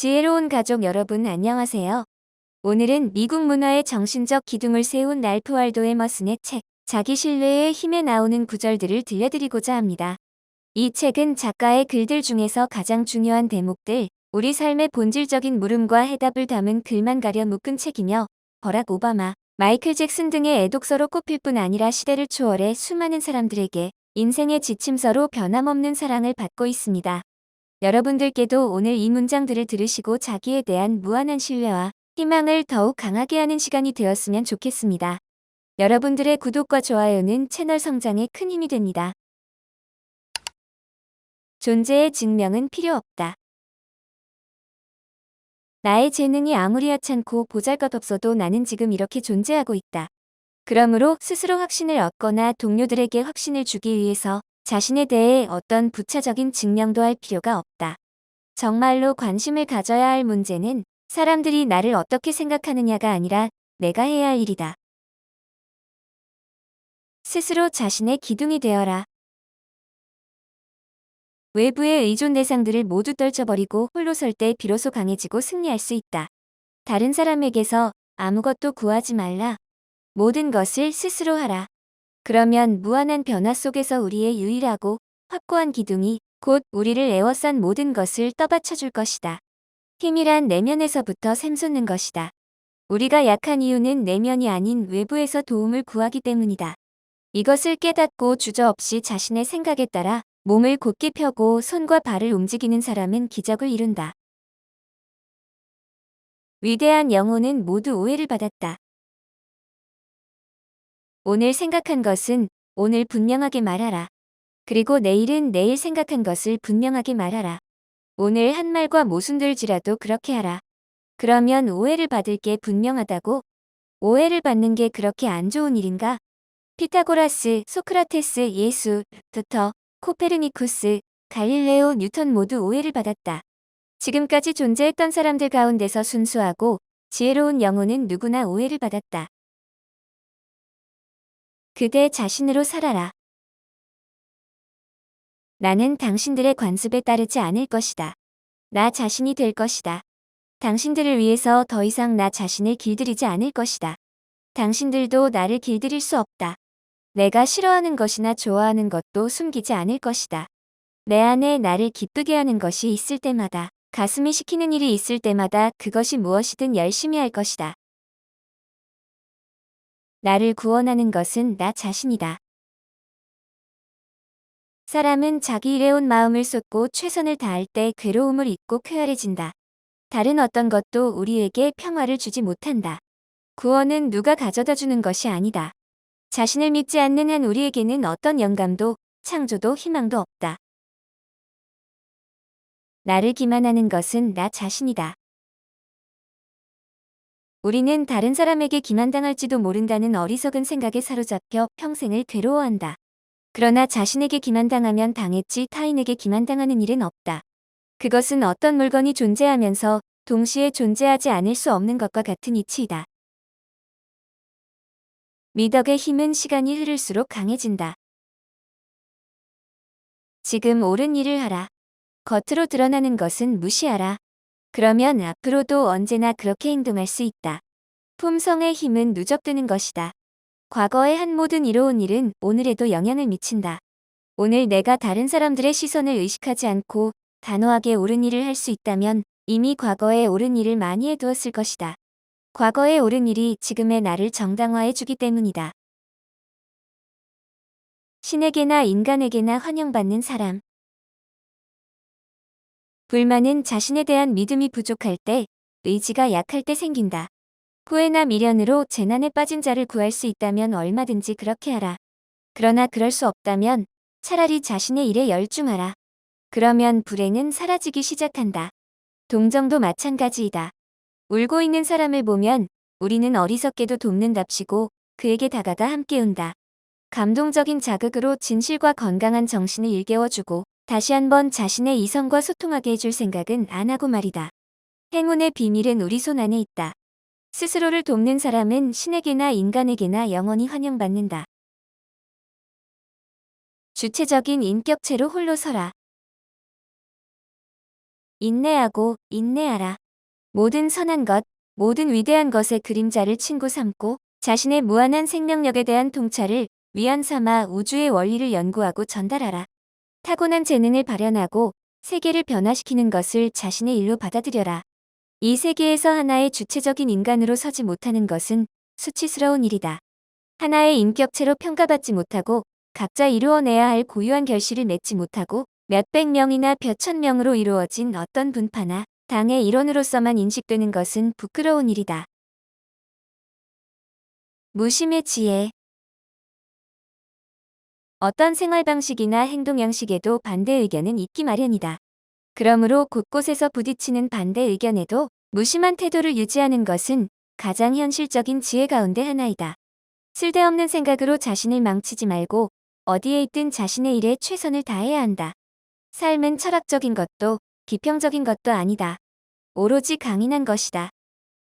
지혜로운 가족 여러분 안녕하세요. 오늘은 미국 문화의 정신적 기둥을 세운 랄프 waldo 에머슨의 책 자기 신뢰의 힘에 나오는 구절들을 들려드리고자 합니다. 이 책은 작가의 글들 중에서 가장 중요한 대목들, 우리 삶의 본질적인 물음과 해답을 담은 글만 가려 묶은 책이며 버락 오바마, 마이클 잭슨 등의 애독서로 꼽힐 뿐 아니라 시대를 초월해 수많은 사람들에게 인생의 지침서로 변함없는 사랑을 받고 있습니다. 여러분들께도 오늘 이 문장들을 들으시고 자기에 대한 무한한 신뢰와 희망을 더욱 강하게 하는 시간이 되었으면 좋겠습니다. 여러분들의 구독과 좋아요는 채널 성장에 큰 힘이 됩니다. 존재의 증명은 필요 없다. 나의 재능이 아무리 하찮고 보잘것없어도 나는 지금 이렇게 존재하고 있다. 그러므로 스스로 확신을 얻거나 동료들에게 확신을 주기 위해서 자신에 대해 어떤 부차적인 증명도 할 필요가 없다. 정말로 관심을 가져야 할 문제는 사람들이 나를 어떻게 생각하느냐가 아니라 내가 해야 할 일이다. 스스로 자신의 기둥이 되어라. 외부의 의존 대상들을 모두 떨쳐버리고 홀로 설 때 비로소 강해지고 승리할 수 있다. 다른 사람에게서 아무것도 구하지 말라. 모든 것을 스스로 하라. 그러면 무한한 변화 속에서 우리의 유일하고 확고한 기둥이 곧 우리를 에워싼 모든 것을 떠받쳐 줄 것이다. 힘이란 내면에서부터 샘솟는 것이다. 우리가 약한 이유는 내면이 아닌 외부에서 도움을 구하기 때문이다. 이것을 깨닫고 주저없이 자신의 생각에 따라 몸을 곧게 펴고 손과 발을 움직이는 사람은 기적을 이룬다. 위대한 영혼은 모두 오해를 받았다. 오늘 생각한 것은 오늘 분명하게 말하라. 그리고 내일은 내일 생각한 것을 분명하게 말하라. 오늘 한 말과 모순될지라도 그렇게 하라. 그러면 오해를 받을 게 분명하다고? 오해를 받는 게 그렇게 안 좋은 일인가? 피타고라스, 소크라테스, 예수, 부터 코페르니쿠스, 갈릴레오, 뉴턴 모두 오해를 받았다. 지금까지 존재했던 사람들 가운데서 순수하고 지혜로운 영혼은 누구나 오해를 받았다. 그대 자신으로 살아라. 나는 당신들의 관습에 따르지 않을 것이다. 나 자신이 될 것이다. 당신들을 위해서 더 이상 나 자신을 길들이지 않을 것이다. 당신들도 나를 길들일 수 없다. 내가 싫어하는 것이나 좋아하는 것도 숨기지 않을 것이다. 내 안에 나를 기쁘게 하는 것이 있을 때마다, 가슴이 시키는 일이 있을 때마다 그것이 무엇이든 열심히 할 것이다. 나를 구원하는 것은 나 자신이다. 사람은 자기 일에 온 마음을 쏟고 최선을 다할 때 괴로움을 잊고 쾌활해진다. 다른 어떤 것도 우리에게 평화를 주지 못한다. 구원은 누가 가져다 주는 것이 아니다. 자신을 믿지 않는 한 우리에게는 어떤 영감도 창조도 희망도 없다. 나를 기만하는 것은 나 자신이다. 우리는 다른 사람에게 기만당할지도 모른다는 어리석은 생각에 사로잡혀 평생을 괴로워한다. 그러나 자신에게 기만당하면 당했지 타인에게 기만당하는 일은 없다. 그것은 어떤 물건이 존재하면서 동시에 존재하지 않을 수 없는 것과 같은 이치이다. 미덕의 힘은 시간이 흐를수록 강해진다. 지금 옳은 일을 하라. 겉으로 드러나는 것은 무시하라. 그러면 앞으로도 언제나 그렇게 행동할 수 있다. 품성의 힘은 누적되는 것이다. 과거에 한 모든 이로운 일은 오늘에도 영향을 미친다. 오늘 내가 다른 사람들의 시선을 의식하지 않고 단호하게 옳은 일을 할 수 있다면 이미 과거에 옳은 일을 많이 해두었을 것이다. 과거의 옳은 일이 지금의 나를 정당화해 주기 때문이다. 신에게나 인간에게나 환영받는 사람. 불만은 자신에 대한 믿음이 부족할 때, 의지가 약할 때 생긴다. 후회나 미련으로 재난에 빠진 자를 구할 수 있다면 얼마든지 그렇게 하라. 그러나 그럴 수 없다면 차라리 자신의 일에 열중하라. 그러면 불행은 사라지기 시작한다. 동정도 마찬가지이다. 울고 있는 사람을 보면 우리는 어리석게도 돕는답시고 그에게 다가가 함께 운다. 감동적인 자극으로 진실과 건강한 정신을 일깨워주고 다시 한번 자신의 이성과 소통하게 해줄 생각은 안 하고 말이다. 행운의 비밀은 우리 손 안에 있다. 스스로를 돕는 사람은 신에게나 인간에게나 영원히 환영받는다. 주체적인 인격체로 홀로 서라. 인내하고 인내하라. 모든 선한 것, 모든 위대한 것의 그림자를 친구 삼고 자신의 무한한 생명력에 대한 통찰을 위안 삼아 우주의 원리를 연구하고 전달하라. 타고난 재능을 발현하고 세계를 변화시키는 것을 자신의 일로 받아들여라. 이 세계에서 하나의 주체적인 인간으로 서지 못하는 것은 수치스러운 일이다. 하나의 인격체로 평가받지 못하고 각자 이루어내야 할 고유한 결실을 맺지 못하고 몇백 명이나 몇천 명으로 이루어진 어떤 분파나 당의 일원으로서만 인식되는 것은 부끄러운 일이다. 무심의 지혜. 어떤 생활 방식이나 행동 양식에도 반대 의견은 있기 마련이다. 그러므로 곳곳에서 부딪히는 반대 의견에도 무심한 태도를 유지하는 것은 가장 현실적인 지혜 가운데 하나이다. 쓸데없는 생각으로 자신을 망치지 말고 어디에 있든 자신의 일에 최선을 다해야 한다. 삶은 철학적인 것도 비평적인 것도 아니다. 오로지 강인한 것이다.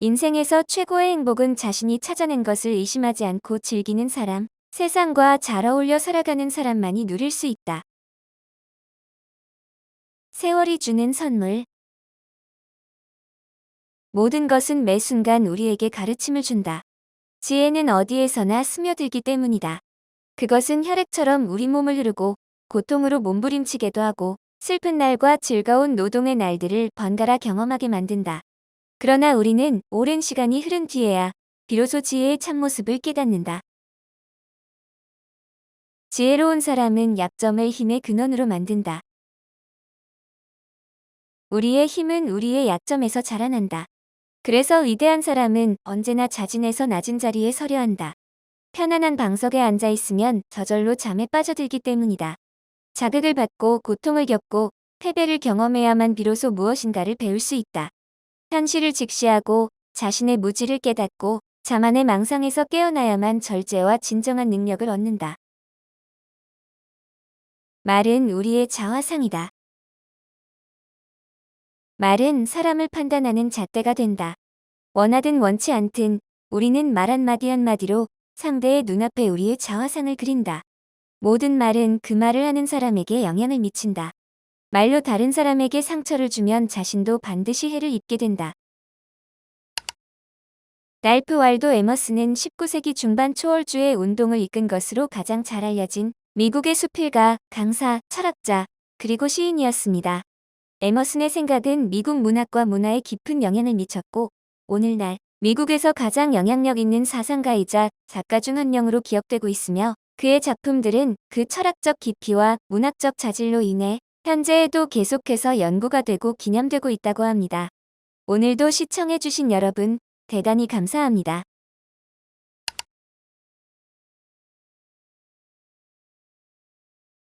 인생에서 최고의 행복은 자신이 찾아낸 것을 의심하지 않고 즐기는 사람, 세상과 잘 어울려 살아가는 사람만이 누릴 수 있다. 세월이 주는 선물. 모든 것은 매 순간 우리에게 가르침을 준다. 지혜는 어디에서나 스며들기 때문이다. 그것은 혈액처럼 우리 몸을 흐르고 고통으로 몸부림치게도 하고 슬픈 날과 즐거운 노동의 날들을 번갈아 경험하게 만든다. 그러나 우리는 오랜 시간이 흐른 뒤에야 비로소 지혜의 참모습을 깨닫는다. 지혜로운 사람은 약점을 힘의 근원으로 만든다. 우리의 힘은 우리의 약점에서 자라난다. 그래서 위대한 사람은 언제나 자진해서 낮은 자리에 서려 한다. 편안한 방석에 앉아 있으면 저절로 잠에 빠져들기 때문이다. 자극을 받고 고통을 겪고 패배를 경험해야만 비로소 무엇인가를 배울 수 있다. 현실을 직시하고 자신의 무지를 깨닫고 자만의 망상에서 깨어나야만 절제와 진정한 능력을 얻는다. 말은 우리의 자화상이다. 말은 사람을 판단하는 잣대가 된다. 원하든 원치 않든 우리는 말 한마디 한마디로 상대의 눈앞에 우리의 자화상을 그린다. 모든 말은 그 말을 하는 사람에게 영향을 미친다. 말로 다른 사람에게 상처를 주면 자신도 반드시 해를 입게 된다. 랄프 waldo 에머슨은 19세기 중반 초월주의 운동을 이끈 것으로 가장 잘 알려진 미국의 수필가, 강사, 철학자, 그리고 시인이었습니다. 에머슨의 생각은 미국 문학과 문화에 깊은 영향을 미쳤고 오늘날 미국에서 가장 영향력 있는 사상가이자 작가 중 한 명으로 기억되고 있으며 그의 작품들은 그 철학적 깊이와 문학적 자질로 인해 현재에도 계속해서 연구가 되고 기념되고 있다고 합니다. 오늘도 시청해주신 여러분 대단히 감사합니다.